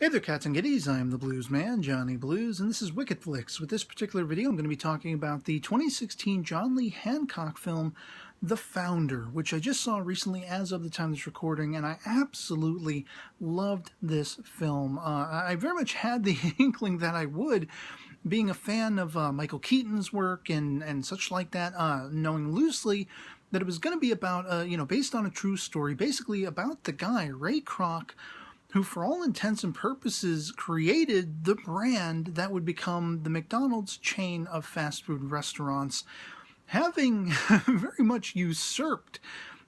Hey there, cats and kitties. I am the Blues Man, Johnny Blues, and this is Wicked Flicks. With this particular video, I'm going to be talking about the 2016 John Lee Hancock film, The Founder, which I just saw recently as of the time of this recording, and I absolutely loved this film. I very much had the inkling that I would, being a fan of Michael Keaton's work and such like that, knowing loosely that it was going to be about, based on a true story, basically about the guy, Ray Kroc, who for all intents and purposes created the brand that would become the McDonald's chain of fast food restaurants, having very much usurped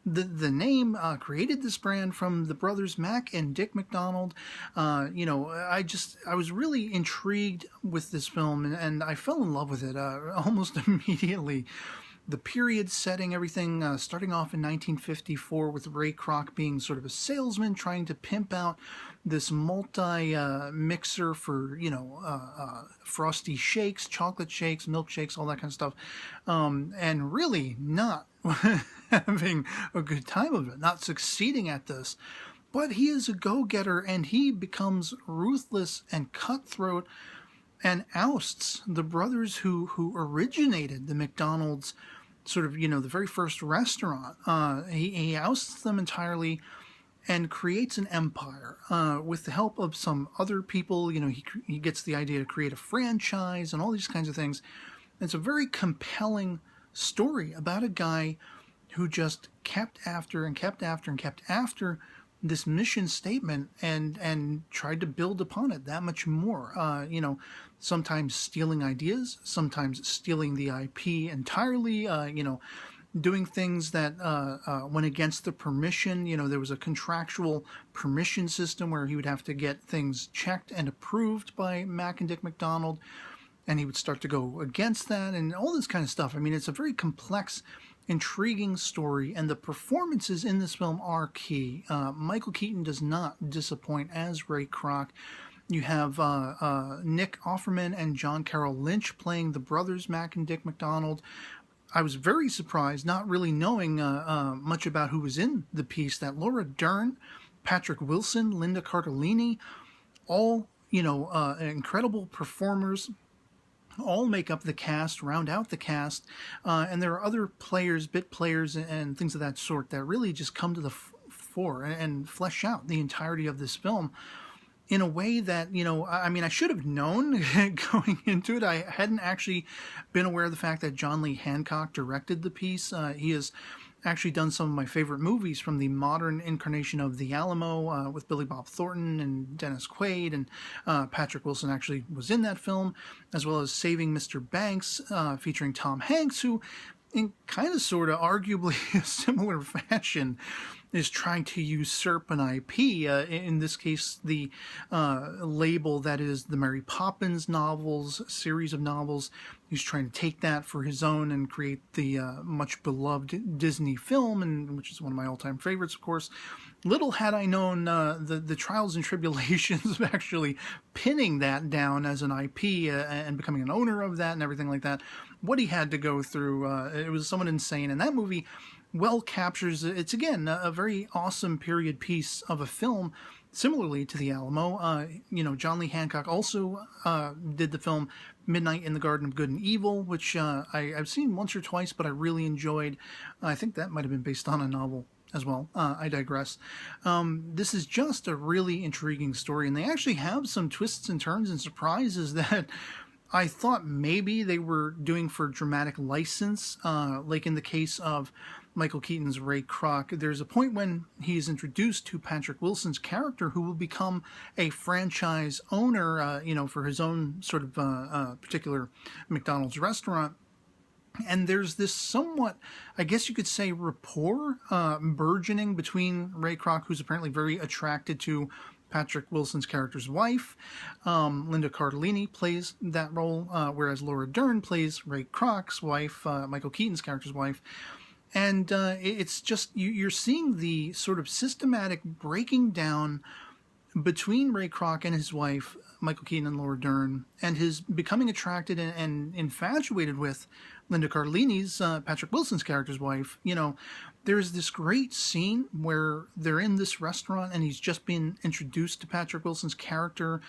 the name, created this brand from the brothers Mac and Dick McDonald. I was really intrigued with this film, and I fell in love with it almost immediately. The period setting, everything starting off in 1954 with Ray Kroc being sort of a salesman trying to pimp out this multi-mixer for, frosty shakes, chocolate shakes, milkshakes, all that kind of stuff, and really not having a good time of it, not succeeding at this. But he is a go-getter, and he becomes ruthless and cutthroat and ousts the brothers who originated the McDonald's sort of, the very first restaurant. He ousts them entirely and creates an empire with the help of some other people. He gets the idea to create a franchise and all these kinds of things. It's a very compelling story about a guy who just kept after and kept after and kept after this mission statement and tried to build upon it that much more. Sometimes stealing ideas, sometimes stealing the IP entirely, doing things that went against the permission. There was a contractual permission system where he would have to get things checked and approved by Mac and Dick McDonald, and he would start to go against that and all this kind of stuff. I mean, it's a very complex, intriguing story, and the performances in this film are key. Michael Keaton does not disappoint as Ray Kroc. You have Nick Offerman and John Carroll Lynch playing the brothers Mac and Dick McDonald. I was very surprised, not really knowing much about who was in the piece, that Laura Dern, Patrick Wilson, Linda Cardellini, all incredible performers, all make up the cast, round out the cast, and there are other players, bit players, and things of that sort that really just come to the fore and flesh out the entirety of this film in a way that, I should have known going into it. I hadn't actually been aware of the fact that John Lee Hancock directed the piece. He has actually done some of my favorite movies from the modern incarnation of The Alamo with Billy Bob Thornton and Dennis Quaid, and Patrick Wilson actually was in that film, as well as Saving Mr. Banks, featuring Tom Hanks, who in kind of sort of arguably a similar fashion is trying to usurp an IP, in this case the label that is the Mary Poppins novels, series of novels. He's trying to take that for his own and create the much beloved Disney film, and which is one of my all-time favorites, of course. Little had I known the trials and tribulations of actually pinning that down as an IP and becoming an owner of that and everything like that. What he had to go through, it was somewhat insane. And that movie well captures, it's again a very awesome period piece of a film, similarly to The Alamo. John Lee Hancock also did the film Midnight in the Garden of Good and Evil, which I've seen once or twice, but I really enjoyed. I think that might have been based on a novel as well. I digress. This is just a really intriguing story, and they actually have some twists and turns and surprises that I thought maybe they were doing for dramatic license, like in the case of Michael Keaton's Ray Kroc. There's a point when he is introduced to Patrick Wilson's character, who will become a franchise owner, for his own sort of particular McDonald's restaurant. And there's this somewhat, I guess you could say, rapport burgeoning between Ray Kroc, who's apparently very attracted to Patrick Wilson's character's wife. Linda Cardellini plays that role, whereas Laura Dern plays Ray Kroc's wife, Michael Keaton's character's wife. And it's just, you're seeing the sort of systematic breaking down between Ray Kroc and his wife, Michael Keaton and Laura Dern, and his becoming attracted and infatuated with Linda Cardellini's, Patrick Wilson's character's wife. You know, there's this great scene where they're in this restaurant and he's just been introduced to Patrick Wilson's character,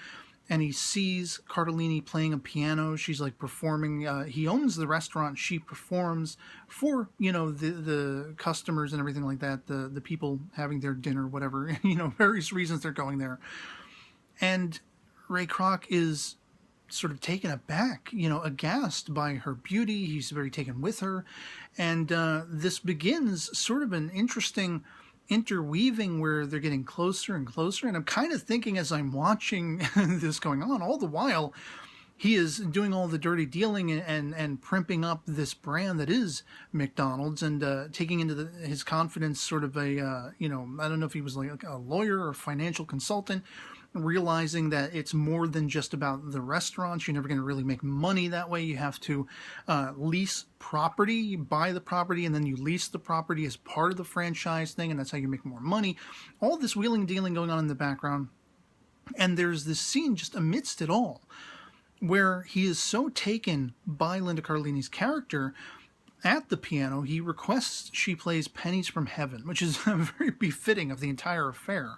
and he sees Cardellini playing a piano. She's like performing. He owns the restaurant. She performs for, you know, the customers and everything like that. The people having their dinner, whatever, you know, various reasons they're going there. And Ray Kroc is sort of taken aback, you know, aghast by her beauty. He's very taken with her. And this begins sort of an interesting interweaving where they're getting closer and closer. And I'm kind of thinking, as I'm watching this going on, all the while he is doing all the dirty dealing and primping up this brand that is McDonald's, and taking into his confidence sort of a, you know, I don't know if he was like a lawyer or financial consultant, realizing that it's more than just about the restaurants. You're never going to really make money that way. You have to lease property, you buy the property, and then you lease the property as part of the franchise thing, and that's how you make more money. All this wheeling and dealing going on in the background. And there's this scene just amidst it all where he is so taken by Linda Cardellini's character. At the piano, he requests she plays Pennies from Heaven, which is very befitting of the entire affair.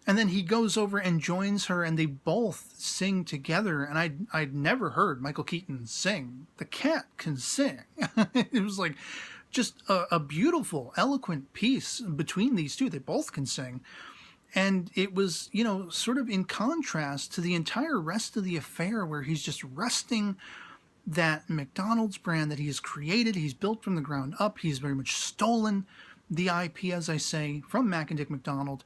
And then he goes over and joins her, and they both sing together. And I'd never heard Michael Keaton sing. The cat can sing. It was like just a beautiful, eloquent piece between these two. They both can sing. And it was, you know, sort of in contrast to the entire rest of the affair, where he's just resting that McDonald's brand that he has created. He's built from the ground up. He's very much stolen the IP, as I say, from Mac and Dick McDonald.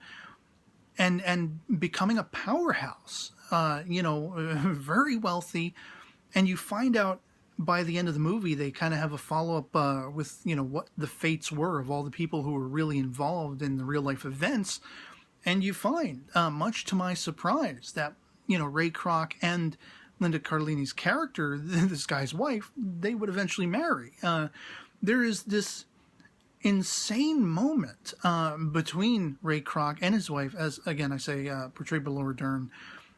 And becoming a powerhouse, you know, very wealthy. And you find out by the end of the movie, they kind of have a follow-up with, you know, what the fates were of all the people who were really involved in the real-life events. And you find, much to my surprise, that, you know, Ray Kroc and Linda Cardellini's character, this guy's wife, they would eventually marry. There is this insane moment between Ray Kroc and his wife, as again I say, portrayed by Laura Dern,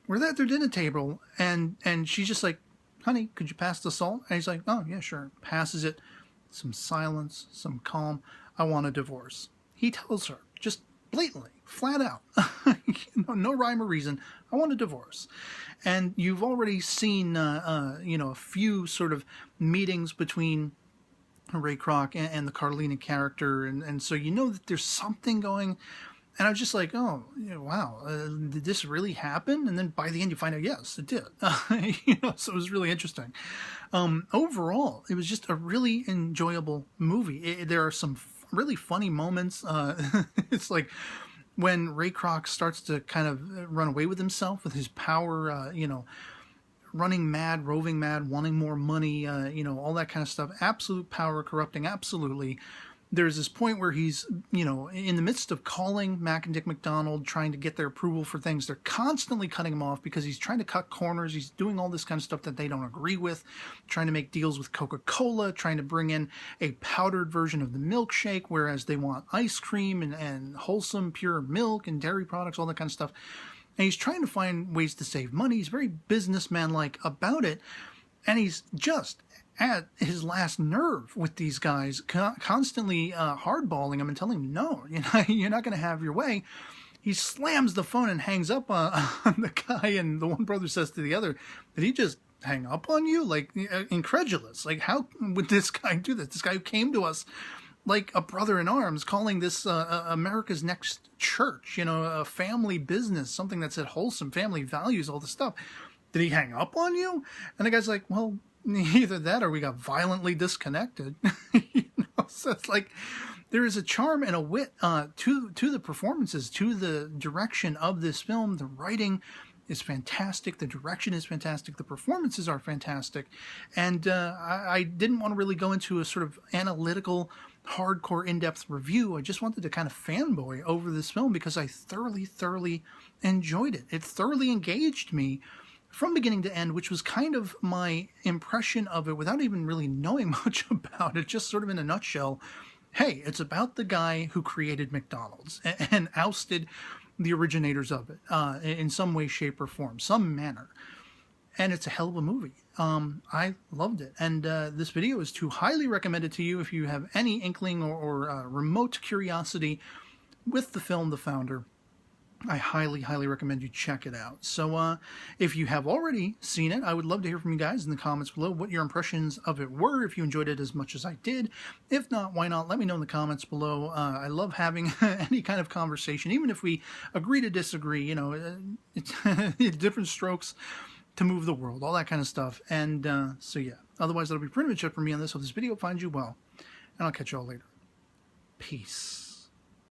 where they're at their dinner table, and she's just like, "Honey, could you pass the salt?" And he's like, "Oh yeah, sure." Passes it. Some silence, some calm. "I want a divorce." He tells her just blatantly, flat out, no rhyme or reason. "I want a divorce." And you've already seen, you know, a few sort of meetings between Ray Kroc and the Cardellini character, and so you know that there's something going. And I was just like, oh, wow, did this really happen? And then by the end you find out, yes, it did. You know, so it was really interesting. Overall, it was just a really enjoyable movie. There are some really funny moments. It's like when Ray Kroc starts to kind of run away with himself with his power, you know, running mad, roving mad, wanting more money, you know, all that kind of stuff. Absolute power corrupting, absolutely. There's this point where he's, you know, in the midst of calling Mac and Dick McDonald, trying to get their approval for things. They're constantly cutting him off because he's trying to cut corners. He's doing all this kind of stuff that they don't agree with, trying to make deals with Coca-Cola, trying to bring in a powdered version of the milkshake, whereas they want ice cream and wholesome, pure milk and dairy products, all that kind of stuff. And he's trying to find ways to save money. He's very businessman-like about it. And he's just at his last nerve with these guys, constantly hardballing them and telling them, no, you're not going to have your way. He slams the phone and hangs up on the guy. And the one brother says to the other, did he just hang up on you? Like, incredulous. Like, how would this guy do this? This guy who came to us like a brother in arms, calling this America's Next Church, you know, a family business, something that said wholesome family values, all this stuff. Did he hang up on you? And the guy's like, well, either that or we got violently disconnected. You know, so it's like there is a charm and a wit to the performances, to the direction of this film. The writing is fantastic. The direction is fantastic. The performances are fantastic. And I didn't want to really go into a sort of analytical, hardcore, in-depth review. I just wanted to kind of fanboy over this film because I thoroughly enjoyed it. It thoroughly engaged me from beginning to end, which was kind of my impression of it without even really knowing much about it, just sort of in a nutshell. Hey, it's about the guy who created McDonald's and ousted the originators of it in some way, shape, or form, some manner. And it's a hell of a movie. I loved it. And this video is too highly recommended to you if you have any inkling or remote curiosity with the film The Founder. I highly, highly recommend you check it out. So if you have already seen it, I would love to hear from you guys in the comments below what your impressions of it were, if you enjoyed it as much as I did. If not, why not? Let me know in the comments below. I love having any kind of conversation, even if we agree to disagree, you know, it's different strokes to move the world, all that kind of stuff. And so yeah, otherwise that'll be pretty much it for me on this. Hope this video finds you well, and I'll catch you all later. Peace.